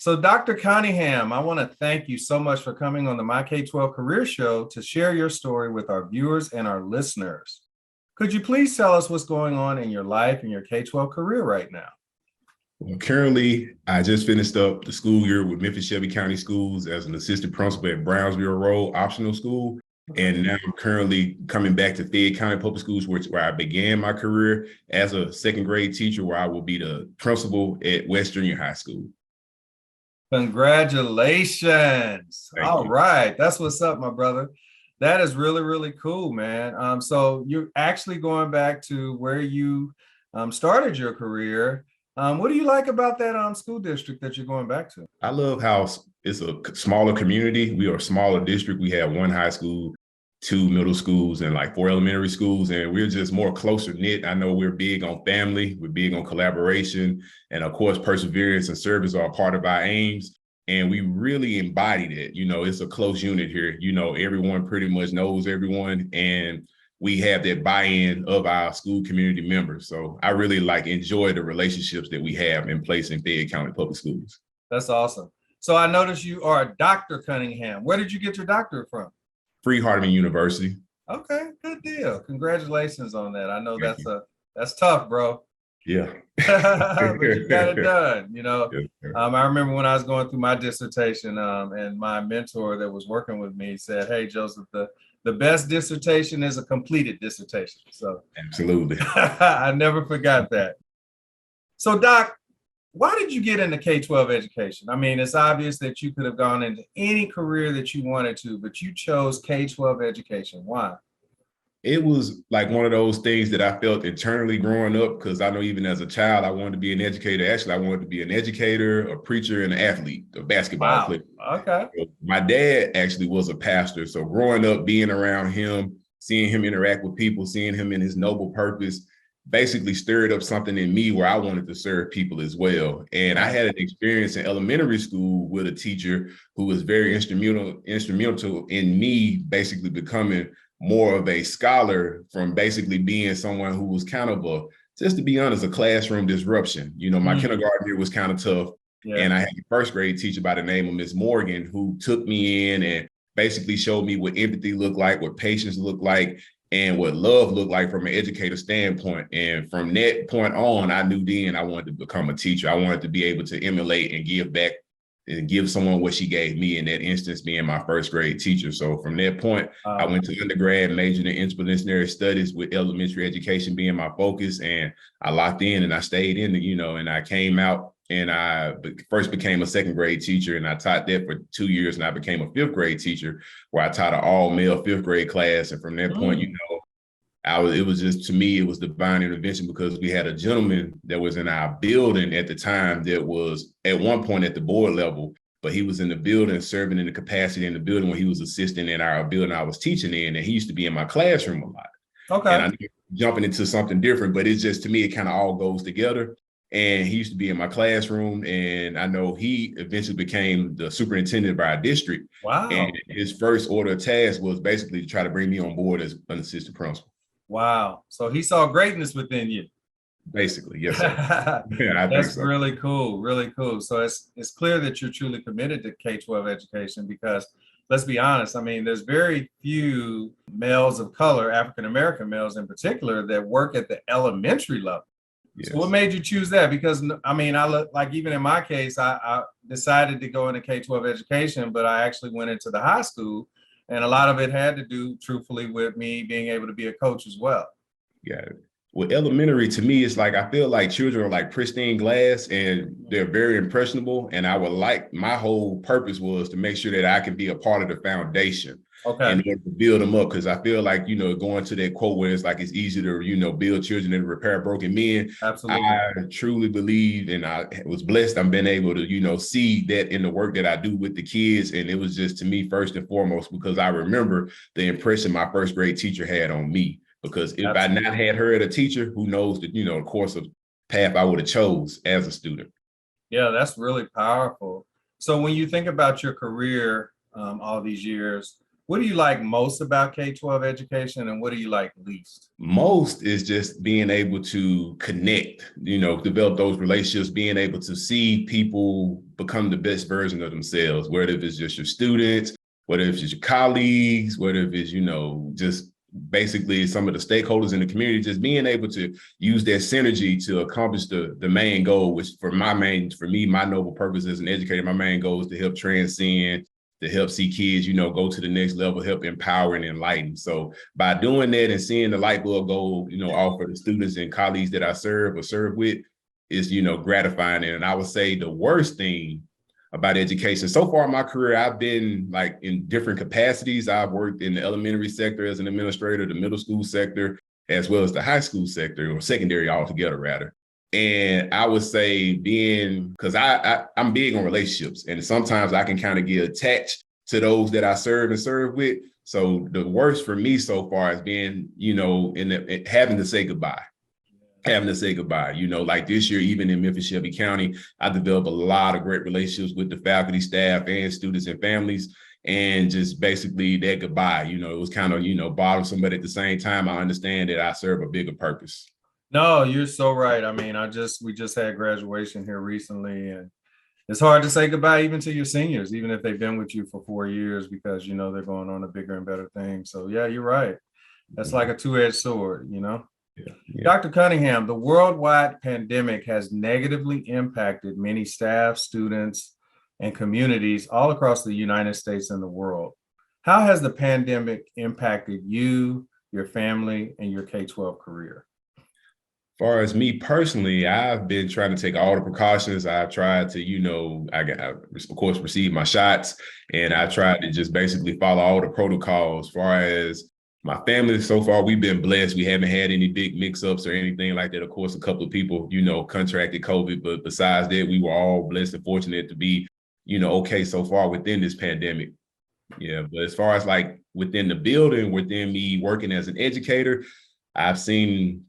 So, Dr. Cunningham, I want to thank you so much for coming on the My K-12 Career Show to share your story with our viewers and our listeners. Could you please tell us what's going on in your life and your K-12 career right now? Well, currently, I just finished up the school year with Memphis Shelby County Schools as an assistant principal at Brownsville Road Optional School. And now I'm currently coming back to Fayette County Public Schools, where I began my career as a second grade teacher, where I will be the principal at West Junior High School. Congratulations. Thank All you. right. That's what's up, my brother. That is really, really cool, man. So you're actually going back to where you started your career. What do you like about that school district that you're going back to? I love how it's a smaller community. We are a smaller district. We have one high school, two middle schools, and like 4 elementary schools, and we're just more closer knit. I know we're big on family, we're big on collaboration, and of course, perseverance and service are a part of our aims. And we really embodied it. You know, it's a close unit here. You know, everyone pretty much knows everyone, and we have that buy-in of our school community members. So I really enjoy the relationships that we have in place in Fayette County Public Schools. That's awesome. So I noticed you are a Dr. Cunningham. Where did you get your doctorate from? Freed-Hardeman University. Okay, good deal. Congratulations on that. I know Thank that's tough, bro. Yeah. But you got it done, Yes, I remember when I was going through my dissertation, and my mentor that was working with me said, "Hey, Joseph, the best dissertation is a completed dissertation." So absolutely. I never forgot that. So, Doc, why did you get into K-12 education? I mean, it's obvious that you could have gone into any career that you wanted to, but you chose K-12 education. Why? It was like one of those things that I felt internally growing up, because I know even as a child, I wanted to be an educator. Actually, I wanted to be an educator, a preacher, and an athlete, a basketball player. Okay. So my dad actually was a pastor. So growing up, being around him, seeing him interact with people, seeing him in his noble purpose, basically stirred up something in me where I wanted to serve people as well. And I had an experience in elementary school with a teacher who was very instrumental in me basically becoming more of a scholar, from basically being someone who was kind of just to be honest, a classroom disruption. You know, my kindergarten year was kind of tough. Yeah. And I had a first grade teacher by the name of Miss Morgan who took me in and basically showed me what empathy looked like, what patience looked like, and what love looked like from an educator standpoint. And from that point on, I knew then I wanted to become a teacher. I wanted to be able to emulate and give back and give someone what she gave me, in that instance being my first grade teacher. So from that point, I went to undergrad, majored in interdisciplinary studies with elementary education being my focus. And I locked in and I stayed in, and I came out and I first became a second grade teacher, and I taught that for 2 years. And I became a fifth grade teacher where I taught an all male fifth grade class. And from that point, it was just, to me, it was divine intervention, because we had a gentleman that was in our building at the time that was at one point at the board level, but he was in the building serving in the capacity in the building when he was assisting in our building I was teaching in, and he used to be in my classroom a lot. Okay. And I knew jumping into something different, but it's just, to me, it kind of all goes together. And he used to be in my classroom, and I know he eventually became the superintendent of our district. Wow. And his first order of task was basically to try to bring me on board as an assistant principal. Wow. So he saw greatness within you. Basically, yes, sir. Yeah, that's so. Really cool. Really cool. So it's clear that you're truly committed to K-12 education, because let's be honest, I mean, there's very few males of color, African-American males in particular, that work at the elementary level. Yes. So what made you choose that? Because I mean, even in my case, I decided to go into K-12 education, but I actually went into the high school. And a lot of it had to do, truthfully, with me being able to be a coach as well. Yeah. Well, elementary, to me, it's I feel like children are like pristine glass, and they're very impressionable. And my whole purpose was to make sure that I can be a part of the foundation. Okay. And to build them up, because I feel like, going to that quote where it's it's easy to, build children and repair broken men. Absolutely. I truly believe, and I was blessed, I've been able to, see that in the work that I do with the kids. And it was just, to me, first and foremost, because I remember the impression my first grade teacher had on me. Because if Absolutely. I not had her as a teacher, who knows the course of path I would have chose as a student. Yeah, that's really powerful. So when you think about your career all these years, What do you like most about K-12 education, and what do you like least? Most is just being able to connect, develop those relationships, being able to see people become the best version of themselves, whether if it's just your students, whether if it's your colleagues, whether if it's, just basically some of the stakeholders in the community, just being able to use that synergy to accomplish the main goal, which for me, my noble purpose as an educator, my main goal is to help transcend, to help see kids, go to the next level, help empower and enlighten. So by doing that and seeing the light bulb go, off for the students and colleagues that I serve or serve with is, gratifying. And I would say the worst thing about education so far in my career, I've been like in different capacities. I've worked in the elementary sector as an administrator, the middle school sector, as well as the high school sector, or secondary altogether, rather. And I would say because I'm big on relationships, and sometimes I can kind of get attached to those that I serve with. So the worst for me so far has been, having to say goodbye. Like this year, even in Memphis Shelby County, I developed a lot of great relationships with the faculty, staff, and students and families. And just basically that goodbye, it was kind of, bothersome, but at the same time, I understand that I serve a bigger purpose. No, you're so right. I mean, we just had graduation here recently, and it's hard to say goodbye even to your seniors, even if they've been with you for 4 years, because they're going on to bigger and better things. So yeah, you're right. That's like a two-edged sword, Yeah. Dr. Cunningham, the worldwide pandemic has negatively impacted many staff, students, and communities all across the United States and the world. How has the pandemic impacted you, your family, and your K-12 career? Far as me personally, I've been trying to take all the precautions. I've tried to, I of course, receive my shots, and I tried to just basically follow all the protocols. As far as my family, so far, we've been blessed. We haven't had any big mix-ups or anything like that. Of course, a couple of people, contracted COVID, but besides that, we were all blessed and fortunate to be, okay so far within this pandemic. Yeah, but as far as like within the building, within me working as an educator, I've seen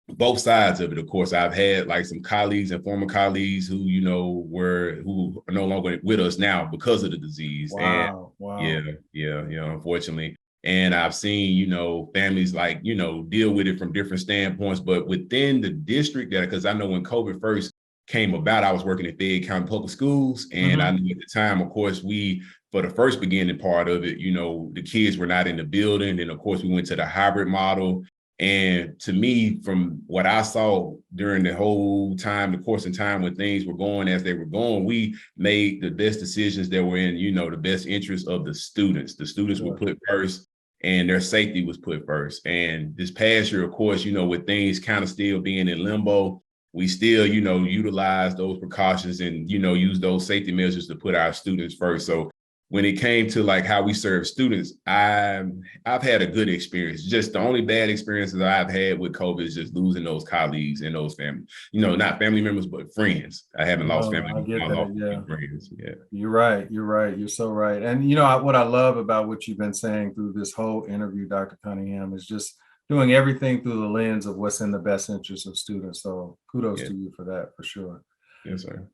both sides of it. Of course, I've had like some colleagues and former colleagues who, who are no longer with us now because of the disease. Wow. And yeah, unfortunately. And I've seen, families like, deal with it from different standpoints, but within the district because I know when COVID first came about, I was working at Fayette County Public Schools. And I knew at the time, of course, for the first beginning part of it, the kids were not in the building. And of course, we went to the hybrid model. And to me, from what I saw during the whole time, the course of time when things were going as they were going, we made the best decisions that were in, the best interest of the students. The students were put first and their safety was put first. And this past year, of course, with things kind of still being in limbo, we still, utilize those precautions and, use those safety measures to put our students first. So when it came to like how we serve students, I've had a good experience. Just the only bad experiences I've had with COVID is just losing those colleagues and those family, not family members, but friends. I haven't lost family I members. get that. Yeah. Friends. Yeah. You're right. You're so right. And what I love about what you've been saying through this whole interview, Dr. Cunningham, is just doing everything through the lens of what's in the best interest of students. So kudos to you for that, for sure. Yes, sir.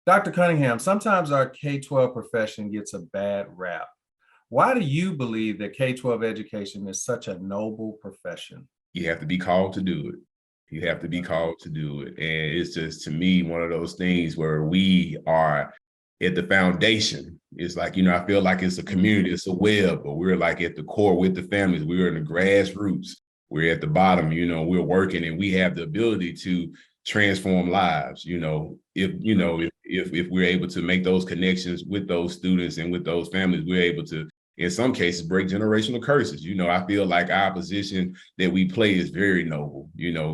Dr. Cunningham, sometimes our K-12 profession gets a bad rap. Why do you believe that K-12 education is such a noble profession? You have to be called to do it. You have to be called to do it. And it's just, to me, one of those things where we are at the foundation. It's like, I feel like it's a community, it's a web, but we're like at the core with the families. We're in the grassroots. We're at the bottom, we're working, and we have the ability to transform lives. If we're able to make those connections with those students and with those families, we're able to, in some cases, break generational curses. I feel like our position that we play is very noble,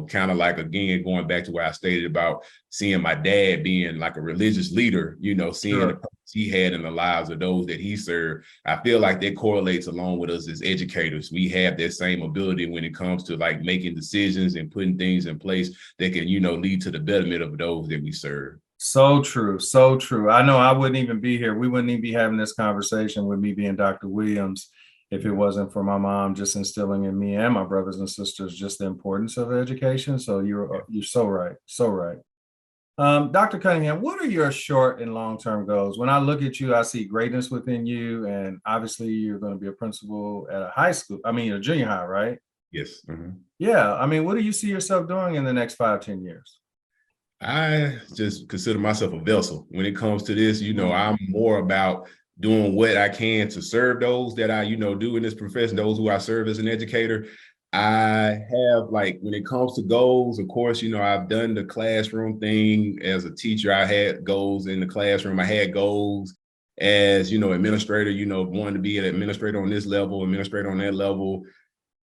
kind of like, again, going back to what I stated about seeing my dad being like a religious leader, seeing the purpose he had in the lives of those that he served. I feel like that correlates along with us as educators. We have that same ability when it comes to like making decisions and putting things in place that can, lead to the betterment of those that we serve. So true. So true. I know I wouldn't even be here. We wouldn't even be having this conversation with me being Dr. Williams if it wasn't for my mom just instilling in me and my brothers and sisters just the importance of education. So you're so right. So right. Dr. Cunningham, what are your short and long-term goals? When I look at you, I see greatness within you, and obviously you're going to be a principal at a high school. I mean, a junior high, right? Yes. Yeah. I mean, what do you see yourself doing in the next 5, 10 years? I just consider myself a vessel when it comes to this. Mhm. I'm more about doing what I can to serve those that I, do in this profession, those who I serve as an educator. I have, like, when it comes to goals, of course, I've done the classroom thing as a teacher. I had goals in the classroom. I had goals as, administrator, wanting to be an administrator on this level, administrator on that level.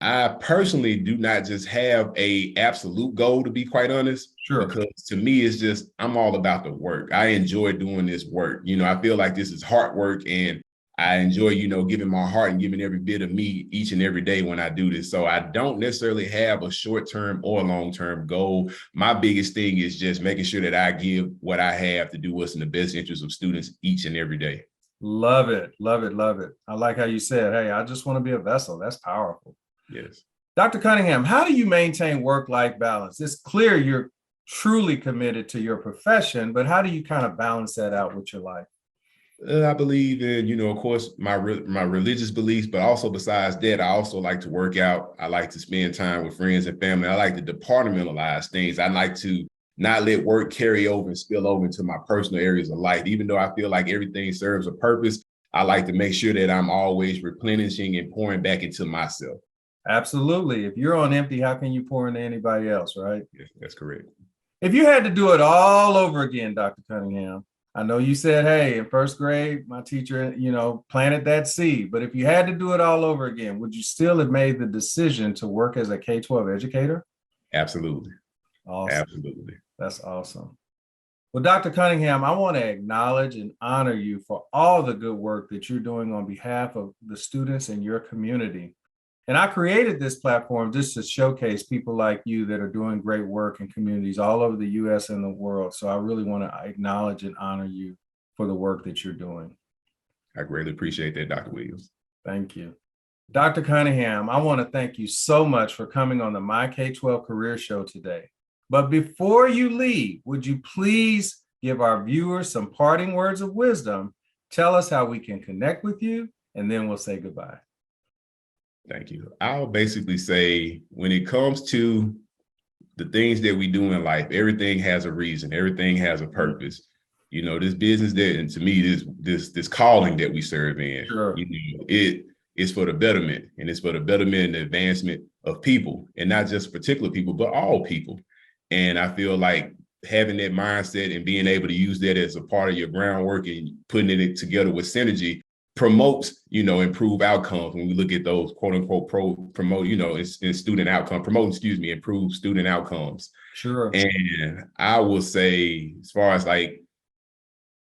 I personally do not just have a absolute goal, to be quite honest, Sure. because to me, it's just, I'm all about the work. I enjoy doing this work. I feel like this is hard work, and I enjoy, giving my heart and giving every bit of me each and every day when I do this. So I don't necessarily have a short-term or long-term goal. My biggest thing is just making sure that I give what I have to do what's in the best interest of students each and every day. Love it. Love it. Love it. I like how you said, hey, I just want to be a vessel. That's powerful. Yes. Dr. Cunningham, how do you maintain work-life balance? It's clear you're truly committed to your profession, but how do you kind of balance that out with your life? I believe in, of course, my religious beliefs, but also besides that, I also like to work out. I like to spend time with friends and family. I like to departmentalize things. I like to not let work carry over and spill over into my personal areas of life. Even though I feel like everything serves a purpose, I like to make sure that I'm always replenishing and pouring back into myself. Absolutely. If you're on empty, how can you pour into anybody else, right? Yes, that's correct. If you had to do it all over again, Dr. Cunningham, I know you said, hey, in first grade, my teacher, planted that seed, but if you had to do it all over again, would you still have made the decision to work as a K-12 educator? Absolutely. Awesome. Absolutely. That's awesome. Well, Dr. Cunningham, I want to acknowledge and honor you for all the good work that you're doing on behalf of the students in your community. And I created this platform just to showcase people like you that are doing great work in communities all over the US and the world. So I really want to acknowledge and honor you for the work that you're doing. I greatly appreciate that, Dr. Williams. Thank you. Dr. Cunningham, I want to thank you so much for coming on the My K-12 Career Show today. But before you leave, would you please give our viewers some parting words of wisdom? Tell us how we can connect with you, and then we'll say goodbye. Thank you. I'll basically say, when it comes to the things that we do in life, everything has a reason. Everything has a purpose. This business that, and to me, this calling that we serve in, Sure. It is for the betterment, and it's for the betterment and the advancement of people, and not just particular people, but all people. And I feel like having that mindset and being able to use that as a part of your groundwork and putting it together with synergy promotes, improve outcomes. When we look at those quote unquote promote, in student outcome, improve student outcomes. Sure. And I will say, as far as like,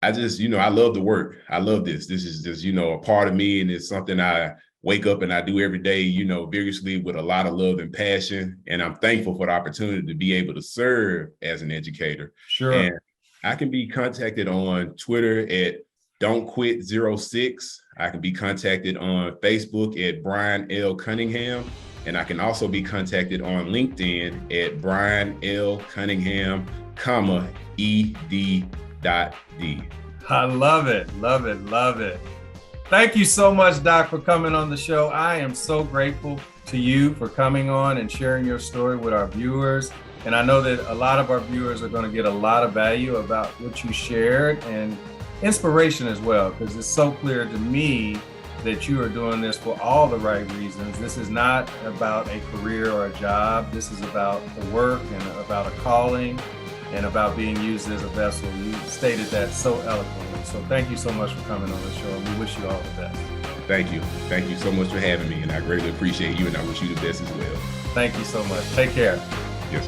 I just, I love the work. I love this. This is just, a part of me, and it's something I wake up and I do every day, vigorously with a lot of love and passion. And I'm thankful for the opportunity to be able to serve as an educator. Sure. And I can be contacted on Twitter at Don't Quit 06. I can be contacted on Facebook at Brian L Cunningham. And I can also be contacted on LinkedIn at Brian L Cunningham, ED.D. I love it. Love it. Love it. Thank you so much, Doc, for coming on the show. I am so grateful to you for coming on and sharing your story with our viewers. And I know that a lot of our viewers are going to get a lot of value about what you shared, and inspiration as well, because it's so clear to me that you are doing this for all the right reasons. This is not about a career or a job. This is about the work and about a calling and about being used as a vessel. You stated that so eloquently. So thank you so much for coming on the show, and we wish you all the best. Thank you. Thank you so much for having me, and I greatly appreciate you, and I wish you the best as well. Thank you so much. Take care. Yes.